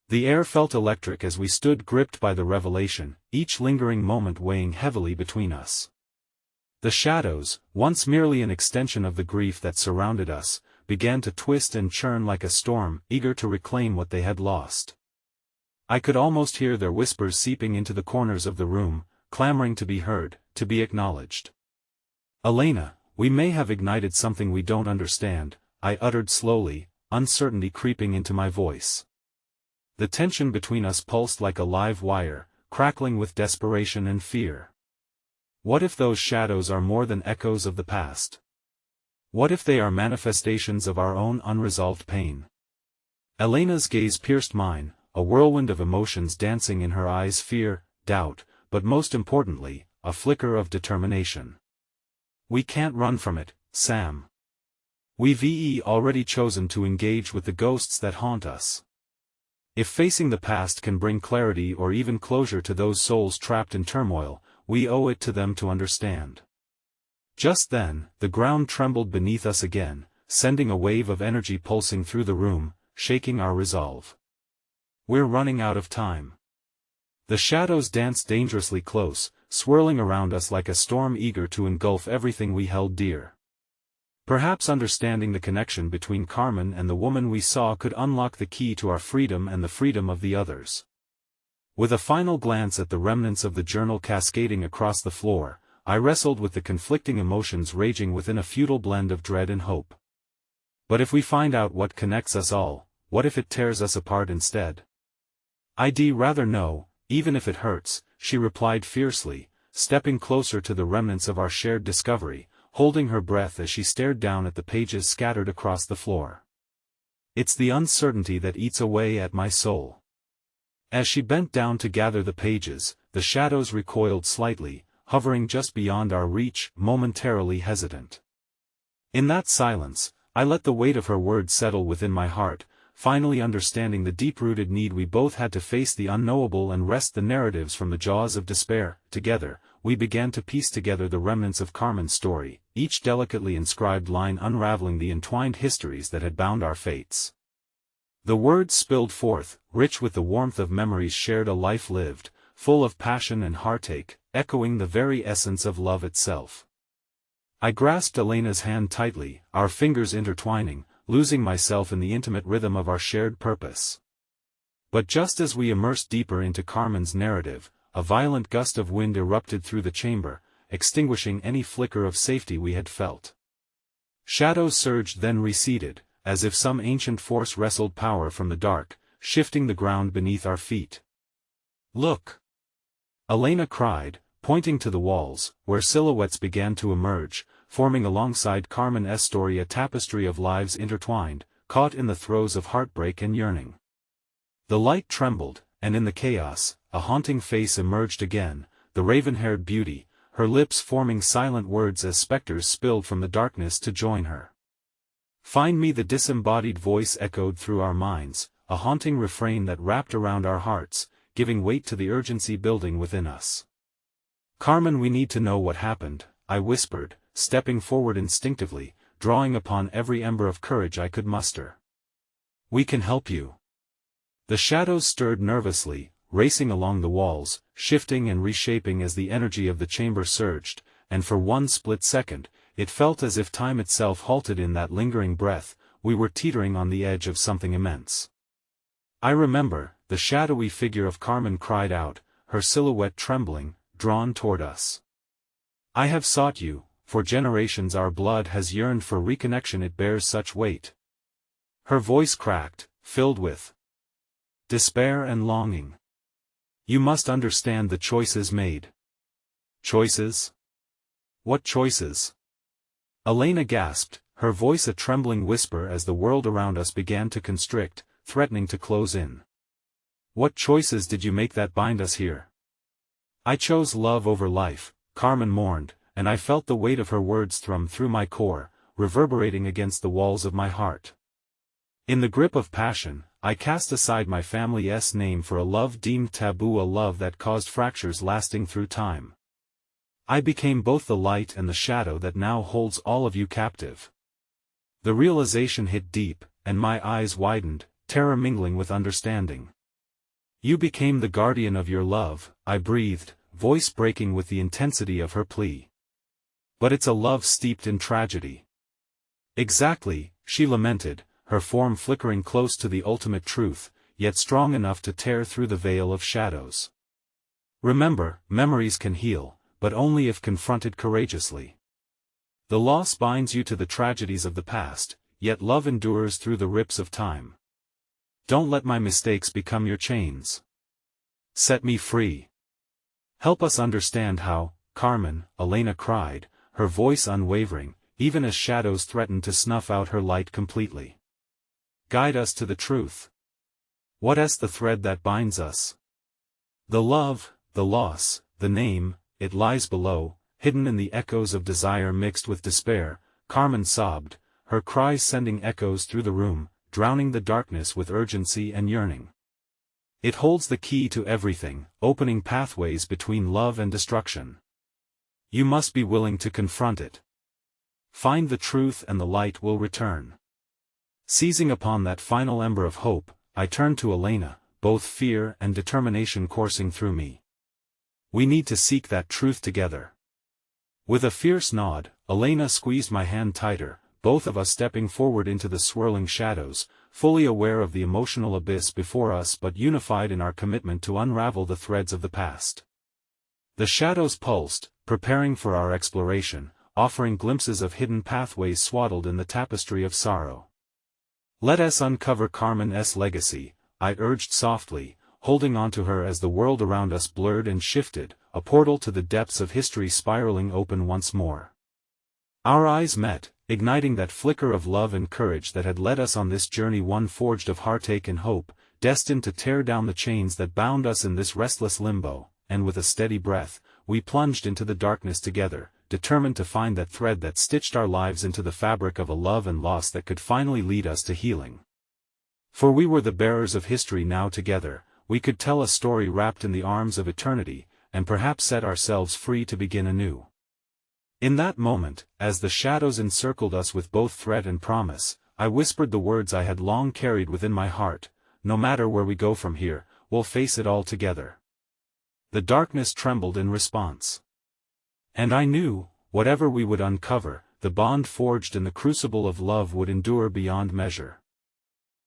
The air felt electric as we stood gripped by the revelation, each lingering moment weighing heavily between us. The shadows, once merely an extension of the grief that surrounded us, began to twist and churn like a storm, eager to reclaim what they had lost. I could almost hear their whispers seeping into the corners of the room, clamoring to be heard, to be acknowledged. "Elena, we may have ignited something we don't understand," I uttered slowly, uncertainty creeping into my voice. The tension between us pulsed like a live wire, crackling with desperation and fear. What if those shadows are more than echoes of the past? What if they are manifestations of our own unresolved pain? Elena's gaze pierced mine, a whirlwind of emotions dancing in her eyes: fear, doubt, but most importantly, a flicker of determination. "We can't run from it, Sam. We've already chosen to engage with the ghosts that haunt us. If facing the past can bring clarity or even closure to those souls trapped in turmoil, we owe it to them to understand." Just then, the ground trembled beneath us again, sending a wave of energy pulsing through the room, shaking our resolve. "We're running out of time." The shadows danced dangerously close, swirling around us like a storm eager to engulf everything we held dear. Perhaps understanding the connection between Carmen and the woman we saw could unlock the key to our freedom and the freedom of the others. With a final glance at the remnants of the journal cascading across the floor, I wrestled with the conflicting emotions raging within, a futile blend of dread and hope. But if we find out what connects us all, what if it tears us apart instead? "I'd rather know, even if it hurts," she replied fiercely, stepping closer to the remnants of our shared discovery, holding her breath as she stared down at the pages scattered across the floor. "It's the uncertainty that eats away at my soul." As she bent down to gather the pages, the shadows recoiled slightly, hovering just beyond our reach, momentarily hesitant. In that silence, I let the weight of her words settle within my heart, finally understanding the deep-rooted need we both had to face the unknowable and wrest the narratives from the jaws of despair. Together, we began to piece together the remnants of Carmen's story, each delicately inscribed line unraveling the entwined histories that had bound our fates. The words spilled forth, rich with the warmth of memories shared, a life lived, full of passion and heartache, echoing the very essence of love itself. I grasped Elena's hand tightly, our fingers intertwining, losing myself in the intimate rhythm of our shared purpose. But just as we immersed deeper into Carmen's narrative, a violent gust of wind erupted through the chamber, extinguishing any flicker of safety we had felt. Shadows surged, then receded, as if some ancient force wrestled power from the dark, shifting the ground beneath our feet. "Look!" Elena cried, pointing to the walls, where silhouettes began to emerge, forming alongside Carmen's story a tapestry of lives intertwined, caught in the throes of heartbreak and yearning. The light trembled, and in the chaos, a haunting face emerged again, the raven-haired beauty, her lips forming silent words as specters spilled from the darkness to join her. "Find me," the disembodied voice echoed through our minds, a haunting refrain that wrapped around our hearts, giving weight to the urgency building within us. "Carmen, we need to know what happened," I whispered, stepping forward instinctively, drawing upon every ember of courage I could muster. "We can help you." The shadows stirred nervously, racing along the walls, shifting and reshaping as the energy of the chamber surged, and for one split second, it felt as if time itself halted in that lingering breath. We were teetering on the edge of something immense. I remember, the shadowy figure of Carmen cried out, her silhouette trembling, drawn toward us. "I have sought you, for generations our blood has yearned for reconnection, it bears such weight." Her voice cracked, filled with despair and longing. "You must understand the choices made." "Choices? What choices?" Elena gasped, her voice a trembling whisper as the world around us began to constrict, threatening to close in. "What choices did you make that bind us here?" "I chose love over life," Carmen mourned, and I felt the weight of her words thrum through my core, reverberating against the walls of my heart. In the grip of passion, I cast aside my family's name for a love deemed taboo, a love that caused fractures lasting through time. I became both the light and the shadow that now holds all of you captive. The realization hit deep, and my eyes widened, terror mingling with understanding. You became the guardian of your love, I breathed, voice breaking with the intensity of her plea. But it's a love steeped in tragedy. Exactly, she lamented, her form flickering close to the ultimate truth, yet strong enough to tear through the veil of shadows. Remember, memories can heal, but only if confronted courageously. The loss binds you to the tragedies of the past, yet love endures through the rips of time. Don't let my mistakes become your chains. Set me free. Help us understand how, Carmen, Elena cried, her voice unwavering, even as shadows threatened to snuff out her light completely. Guide us to the truth. What is the thread that binds us? The love, the loss, the name, it lies below, hidden in the echoes of desire mixed with despair, Carmen sobbed, her cries sending echoes through the room, drowning the darkness with urgency and yearning. It holds the key to everything, opening pathways between love and destruction. You must be willing to confront it. Find the truth and the light will return. Seizing upon that final ember of hope, I turned to Elena, both fear and determination coursing through me. We need to seek that truth together. With a fierce nod, Elena squeezed my hand tighter, both of us stepping forward into the swirling shadows, fully aware of the emotional abyss before us but unified in our commitment to unravel the threads of the past. The shadows pulsed, preparing for our exploration, offering glimpses of hidden pathways swaddled in the tapestry of sorrow. Let us uncover Carmen's legacy, I urged softly, holding on to her as the world around us blurred and shifted, a portal to the depths of history spiraling open once more. Our eyes met, igniting that flicker of love and courage that had led us on this journey, one forged of heartache and hope, destined to tear down the chains that bound us in this restless limbo, and with a steady breath, we plunged into the darkness together, determined to find that thread that stitched our lives into the fabric of a love and loss that could finally lead us to healing. For we were the bearers of history now together, we could tell a story wrapped in the arms of eternity, and perhaps set ourselves free to begin anew. In that moment, as the shadows encircled us with both threat and promise, I whispered the words I had long carried within my heart: no matter where we go from here, we'll face it all together. The darkness trembled in response. And I knew, whatever we would uncover, the bond forged in the crucible of love would endure beyond measure.